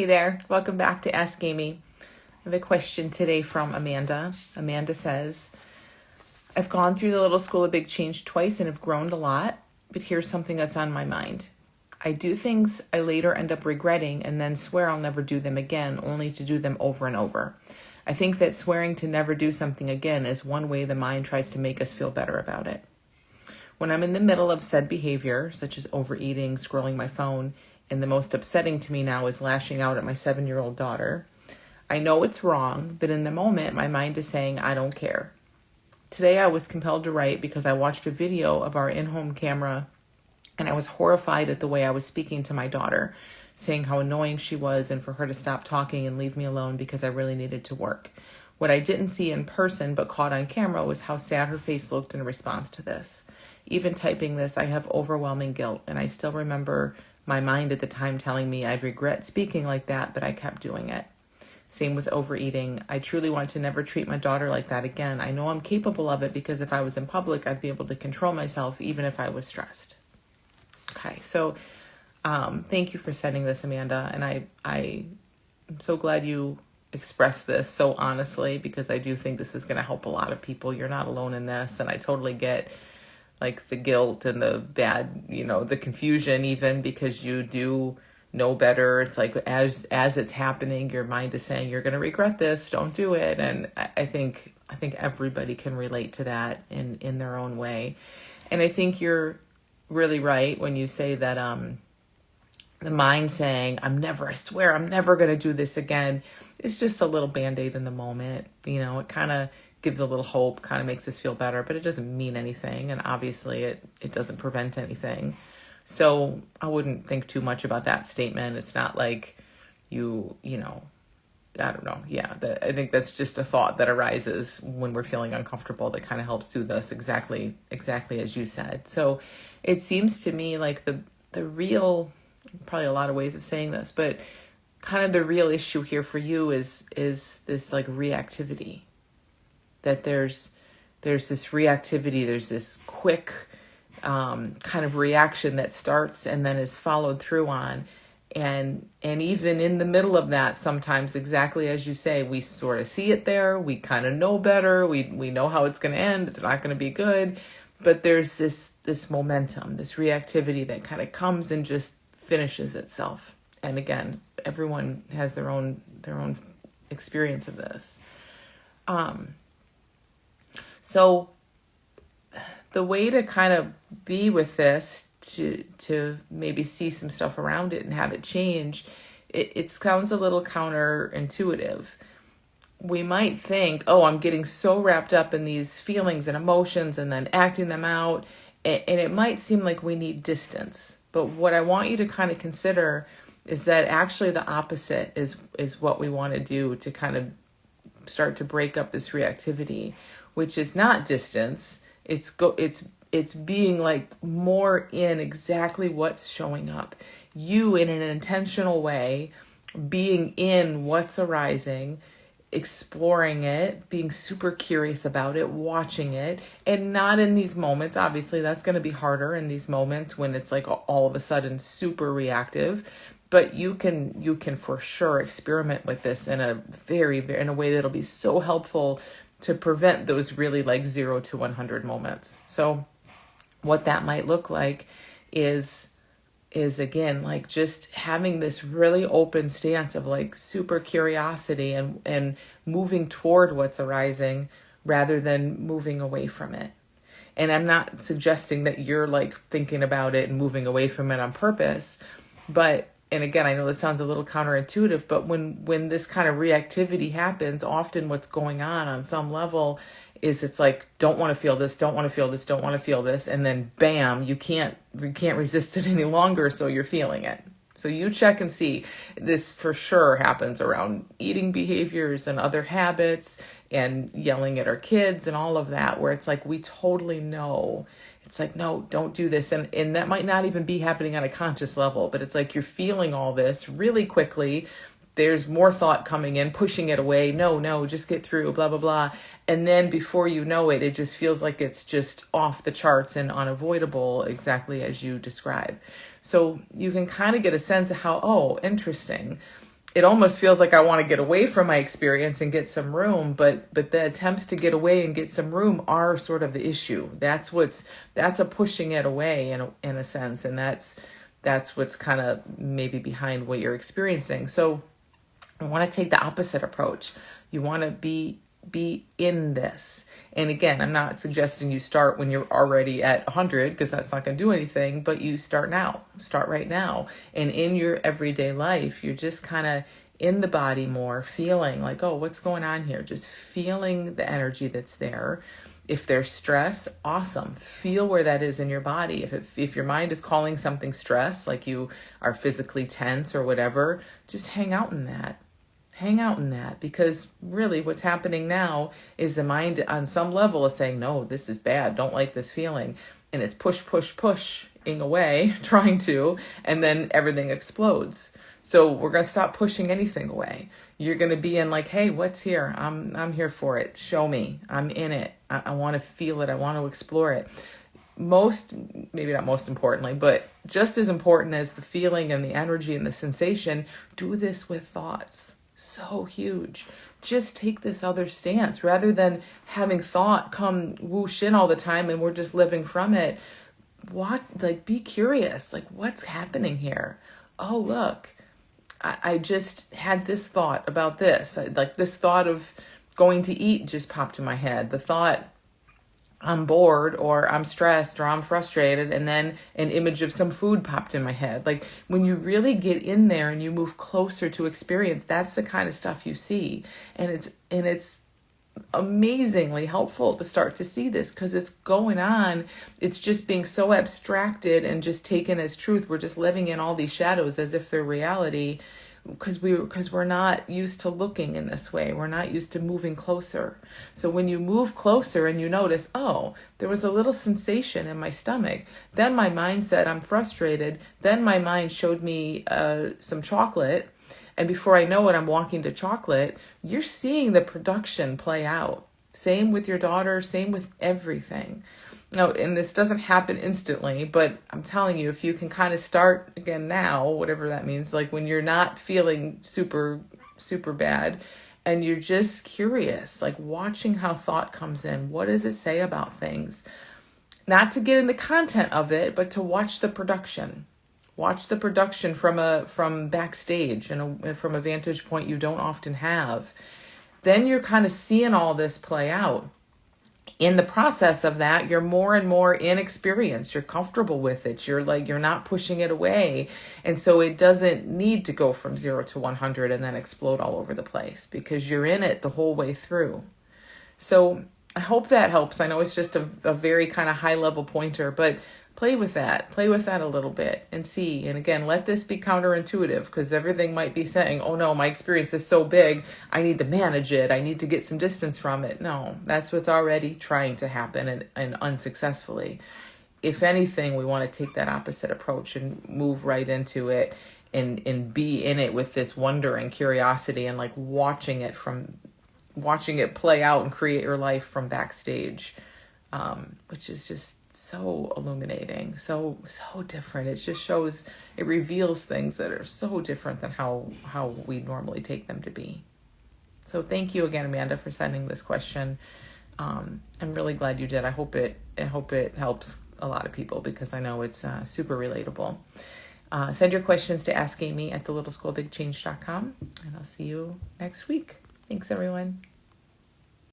Hey there, welcome back to Ask Amy. I have a question today from Amanda. Amanda says, I've gone through the Little School of Big Change twice and have grown a lot, but here's something that's on my mind. I do things I later end up regretting and then swear I'll never do them again, only to do them over and over. I think that swearing to never do something again is one way the mind tries to make us feel better about it. When I'm in the middle of said behavior, such as overeating, scrolling my phone, and the most upsetting to me now is lashing out at my 7-year-old daughter, I know it's wrong, but in the moment, my mind is saying, I don't care. Today, I was compelled to write because I watched a video of our in-home camera, and I was horrified at the way I was speaking to my daughter, saying how annoying she was and for her to stop talking and leave me alone because I really needed to work. What I didn't see in person but caught on camera was how sad her face looked in response to this. Even typing this, I have overwhelming guilt, and I still remember my mind at the time telling me I'd regret speaking like that, but I kept doing it. Same with overeating. I truly want to never treat my daughter like that again. I know I'm capable of it because if I was in public, I'd be able to control myself even if I was stressed. Okay, so thank you for sending this, Amanda, and I'm so glad you expressed this so honestly because I do think this is going to help a lot of people. You're not alone in this, and I totally get like the guilt and the bad, the confusion even because you do know better. It's like as it's happening, your mind is saying you're going to regret this, don't do it. And I think everybody can relate to that in their own way. And I think you're really right when you say that the mind saying, I swear I'm never going to do this again. It's just a little Band-Aid in the moment. It kind of gives a little hope, kind of makes us feel better, but it doesn't mean anything. And obviously it doesn't prevent anything. So I wouldn't think too much about that statement. It's not like I don't know. Yeah, I think that's just a thought that arises when we're feeling uncomfortable that kind of helps soothe us exactly as you said. So it seems to me like the real, probably a lot of ways of saying this, but kind of the real issue here for you is this like reactivity. That there's this reactivity, there's this quick kind of reaction that starts and then is followed through on. And even in the middle of that, sometimes exactly as you say, we sort of see it there. We kind of know better. We know how it's going to end. It's not going to be good. But there's this momentum, this reactivity that kind of comes and just finishes itself. And again, everyone has their own experience of this. So the way to kind of be with this, to maybe see some stuff around it and have it change, it sounds a little counterintuitive. We might think, I'm getting so wrapped up in these feelings and emotions and then acting them out, and it might seem like we need distance. But what I want you to kind of consider is that actually the opposite is what we want to do to kind of start to break up this reactivity, which is not distance. It's being like more in exactly what's showing up. You in an intentional way, being in what's arising, exploring it, being super curious about it, watching it, and not in these moments. Obviously, that's going to be harder in these moments when it's like all of a sudden super reactive. But you can for sure experiment with this in a in a way that'll be so helpful to prevent those really like 0 to 100 moments. So what that might look like is again, like just having this really open stance of like super curiosity and moving toward what's arising rather than moving away from it. And I'm not suggesting that you're like thinking about it and moving away from it on purpose, and again, I know this sounds a little counterintuitive, but when this kind of reactivity happens, often what's going on some level is it's like, don't want to feel this, don't want to feel this, don't want to feel this. And then bam, you can't resist it any longer. So you're feeling it. So you check and see. This for sure happens around eating behaviors and other habits and yelling at our kids and all of that, where it's like, we totally know. It's like, no, don't do this. And that might not even be happening on a conscious level, but it's like you're feeling all this really quickly. There's more thought coming in, pushing it away. No, just get through, blah, blah, blah. And then before you know it, it just feels like it's just off the charts and unavoidable, exactly as you describe. So you can kind of get a sense of how, interesting. it almost feels like I want to get away from my experience and get some room, but the attempts to get away and get some room are sort of the issue. That's a pushing it away in a sense, and that's what's kind of maybe behind what you're experiencing. So I want to take the opposite approach. You want to be in this. And again, I'm not suggesting you start when you're already at 100, because that's not going to do anything, but you start now. Start right now. And in your everyday life, you're just kind of in the body more, feeling like, oh, what's going on here? Just feeling the energy that's there. If there's stress, awesome. Feel where that is in your body. If your mind is calling something stress, like you are physically tense or whatever, just hang out in that. Hang out in that, because really what's happening now is the mind on some level is saying, no, this is bad. Don't like this feeling. And it's pushing away, trying to, and then everything explodes. So we're going to stop pushing anything away. You're going to be in like, hey, what's here? I'm here for it. Show me. I'm in it. I want to feel it. I want to explore it. Maybe not most importantly, but just as important as the feeling and the energy and the sensation, do this with thoughts. So huge. Just take this other stance rather than having thought come whoosh in all the time and we're just living from it. Be curious, like what's happening here? Oh, look, I just had this thought about this. Like this thought of going to eat just popped in my head. The thought, I'm bored or I'm stressed or I'm frustrated, and then an image of some food popped in my head. Like when you really get in there and you move closer to experience, that's the kind of stuff you see. And it's amazingly helpful to start to see this, because it's going on. It's just being so abstracted and just taken as truth. We're just living in all these shadows as if they're reality, because we're not used to looking in this way. We're not used to moving closer. So when you move closer and you notice, oh, there was a little sensation in my stomach, then my mind said I'm frustrated, then my mind showed me some chocolate, and before I know it, I'm walking to chocolate. You're seeing the production play out. Same with your daughter, same with everything. No, and this doesn't happen instantly, but I'm telling you, if you can kind of start again now, whatever that means, like when you're not feeling super, super bad and you're just curious, like watching how thought comes in, what does it say about things? Not to get in the content of it, but to watch the production. Watch the production from backstage and from a vantage point you don't often have. Then you're kind of seeing all this play out. In the process of that, you're more and more inexperienced. You're comfortable with it. You're not pushing it away. And so it doesn't need to go from 0 to 100 and then explode all over the place, because you're in it the whole way through. So I hope that helps. I know it's just a very kind of high level pointer, but play with that a little bit and see. And again, let this be counterintuitive, because everything might be saying, oh no, my experience is so big, I need to manage it, I need to get some distance from it. No, that's what's already trying to happen, and unsuccessfully. If anything, we want to take that opposite approach and move right into it and be in it with this wonder and curiosity, and like watching it play out and create your life from backstage, which is just so illuminating, so different. It just shows, it reveals things that are so different than how we normally take them to be. So thank you again, Amanda, for sending this question. I'm really glad you did. I hope it helps a lot of people, because I know it's super relatable. Send your questions to askamy@thelittleschoolofbigchange.com, and I'll see you next week. Thanks, everyone.